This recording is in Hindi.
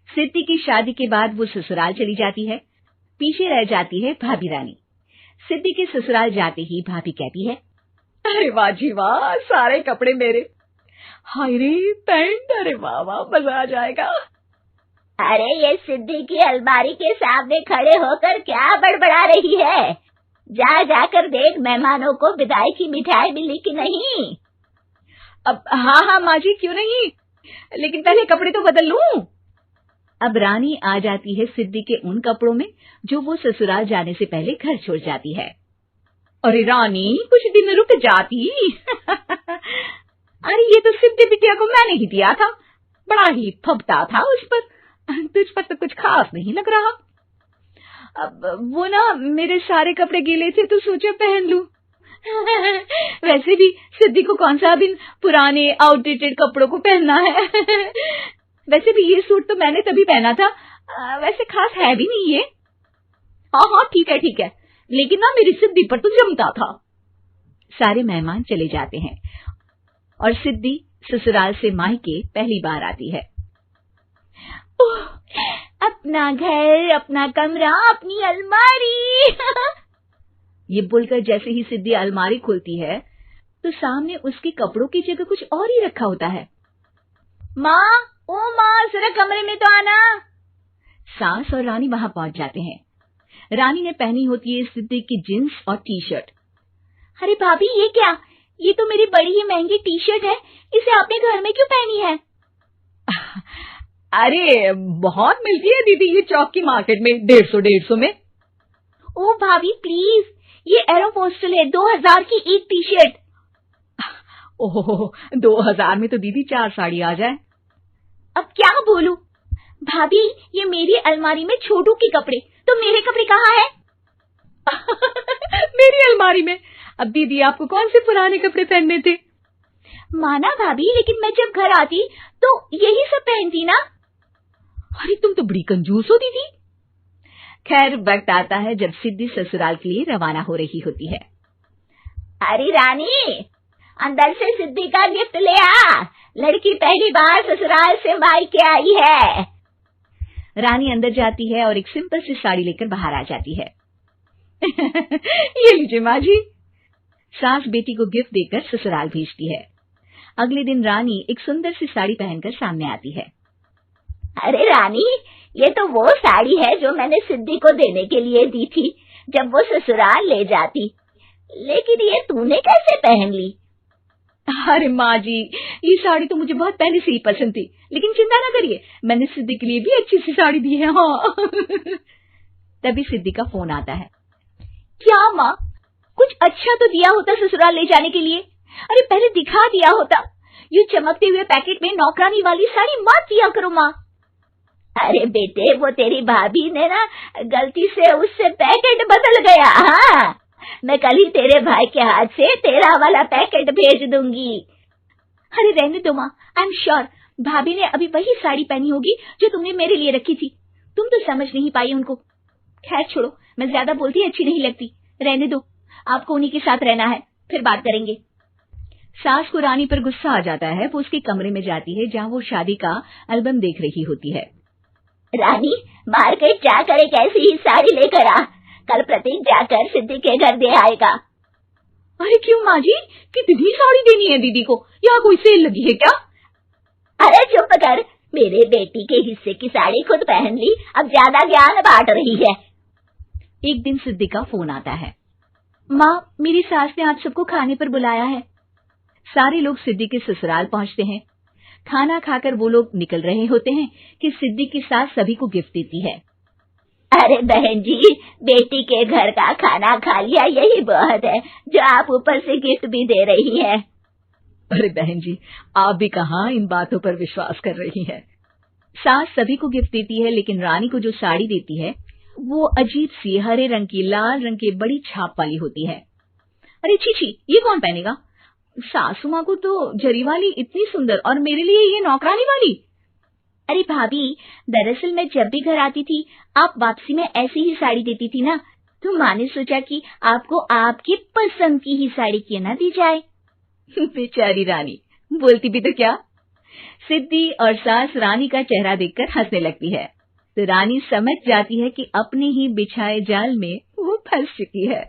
सिद्धि की शादी के बाद वो ससुराल चली जाती है। पीछे रह जाती है भाभी रानी। सिद्धि के ससुराल जाते ही भाभी कहती है, अरे वाह जी वाह, सारे कपड़े मेरे। हाय रे पैंट, अरे वाह वाह, मजा आ जाएगा। अरे ये सिद्धि की अलमारी के सामने खड़े होकर क्या बड़बड़ा रही है? जाकर देख मेहमानों को विदाई की मिठाई मिली कि नहीं। अब हाँ माँ जी, क्यों नहीं, लेकिन पहले कपड़े तो बदल लूं। अब रानी आ जाती है सिद्धि के उन कपड़ों में जो वो ससुराल जाने से पहले घर छोड़ जाती है। अरे रानी, कुछ दिन रुक जाती। अरे ये तो सिद्धि बिटिया को मैंने ही दिया था, बड़ा ही फबता था उस पर, तुझ पर तो कुछ खास नहीं लग रहा। अब वो ना मेरे सारे कपड़े गीले थे तो सोचा पहन लूं। वैसे भी सिद्धि को कौन सा बिन पुराने आउटडेटेड कपड़ों को पहनना है। वैसे भी ये सूट तो मैंने तभी पहना था, वैसे खास है भी नहीं ये। हाँ ठीक है, लेकिन ना मेरी सिद्धि पर तो जमता था। सारे मेहमान चले जाते हैं और सिद्धि ससुराल से मायके पहली बार आती है। अपना घर, अपना कमरा, अपनी अलमारी। ये बोलकर जैसे ही सिद्धि अलमारी खोलती है तो सामने उसके कपड़ों की जगह कुछ और ही रखा होता है। माँ, ओ माँ, जरा कमरे में तो आना। सास और रानी वहां पहुंच जाते हैं। रानी ने पहनी होती है सिद्धि की जींस और टी शर्ट। अरे भाभी, ये क्या? ये तो मेरी बड़ी ही महंगी टी शर्ट है, इसे आपने घर में क्यों पहनी है? अरे बहुत मिलती है दीदी ये चौक की मार्केट में, 150 में। ओ भाभी प्लीज, ये एरोपोस्टल है, 2000 की एक टी शर्ट। ओह, 2000 में तो दीदी 4 साड़ी आ जाए। अब क्या बोलूं? भाभी, ये मेरी अलमारी में छोटू के कपड़े, तो मेरे कपड़े कहाँ हैं? मेरी अलमारी में? अब दीदी आपको कौन से पुराने कपड़े पहनने थे? माना भाभी, लेकिन मैं जब घर आती तो यही सब पहनती ना। अरे तुम तो बड़ी कंजूस हो दीदी। खैर, वक्त आता है जब सिद्धि ससुराल के लिए रवाना हो रही होती है। अरे रानी, अंदर से सिद्धि का गिफ्ट ले आ, लड़की पहली बार ससुराल से मायके आई है। रानी अंदर जाती है और एक सिंपल सी साड़ी लेकर बाहर आ जाती है। ये लीजिए माँ जी। सास बेटी को गिफ्ट देकर ससुराल भेजती है। अगले दिन रानी एक सुंदर सी साड़ी पहनकर सामने आती है। अरे रानी, ये तो वो साड़ी है जो मैंने सिद्धि को देने के लिए दी थी जब वो ससुराल ले जाती, लेकिन ये तूने कैसे पहन ली? अरे माँ जी, ये साड़ी तो मुझे बहुत पहले से ही पसंद थी, लेकिन चिंता ना करिए, मैंने सिद्धि के लिए भी अच्छी सी साड़ी दी है। हाँ। तभी सिद्धि का फोन आता है। क्या माँ, कुछ अच्छा तो दिया होता ससुराल ले जाने के लिए। अरे पहले दिखा दिया होता। ये चमकते हुए पैकेट में नौकरानी वाली साड़ी मत दिया करो माँ। अरे बेटे, वो तेरी भाभी ने ना गलती से उससे पैकेट बदल गया। हाँ, मैं कल ही तेरे भाई के हाथ से तेरा वाला पैकेट भेज दूंगी। अरे रहने दो माँ, आई एम श्योर भाभी ने अभी वही साड़ी पहनी होगी जो तुमने मेरे लिए रखी थी। तुम तो समझ नहीं पाई उनको। खैर छोड़ो, मैं ज्यादा बोलती अच्छी नहीं लगती, रहने दो, आपको उन्हीं के साथ रहना है, फिर बात करेंगे। सास को रानी पर गुस्सा आ जाता है। वो उसके कमरे में जाती है जहाँ वो शादी का एल्बम देख रही होती है। रानी, मार्केट जाकर एक ऐसी ही साड़ी लेकर आ, कल प्रतीक जाकर सिद्धि के घर दे आएगा। अरे क्यों माँ जी, कितनी साड़ी देनी है दीदी को? यहाँ कोई सेल लगी है क्या? अरे चुप कर, मेरे बेटी के हिस्से की साड़ी खुद पहन ली, अब ज्यादा ज्ञान बांट रही है। एक दिन सिद्धि का फोन आता है। माँ, मेरी सास ने आप सबको खाने पर बुलाया है। सारे लोग सिद्धि के ससुराल पहुंचते हैं। खाना खाकर वो लोग निकल रहे होते हैं कि सिद्धि की सास सभी को गिफ्ट देती है। अरे बहन जी, बेटी के घर का खाना खा लिया, यही बहुत है जो आप ऊपर से गिफ्ट भी दे रही है। अरे बहन जी, आप भी कहाँ इन बातों पर विश्वास कर रही हैं। सास सभी को गिफ्ट देती है, लेकिन रानी को जो साड़ी देती है वो अजीब सी हरे रंग की, लाल रंग की बड़ी छाप वाली होती है। अरे छी, ये कौन पहनेगा? सासू माँ को तो जरी वाली इतनी सुंदर, और मेरे लिए ये नौकरानी वाली। अरे भाभी, दरअसल मैं जब भी घर आती थी आप वापसी में ऐसी ही साड़ी देती थी ना, तो माँ ने सोचा कि आपको आपकी पसंद की ही साड़ी क्यों ना दी जाए। बेचारी रानी, बोलती भी तो क्या। सिद्धि और सास रानी का चेहरा देखकर हंसने लगती है, तो रानी समझ जाती है कि अपने ही बिछाए जाल में वो फंस चुकी है।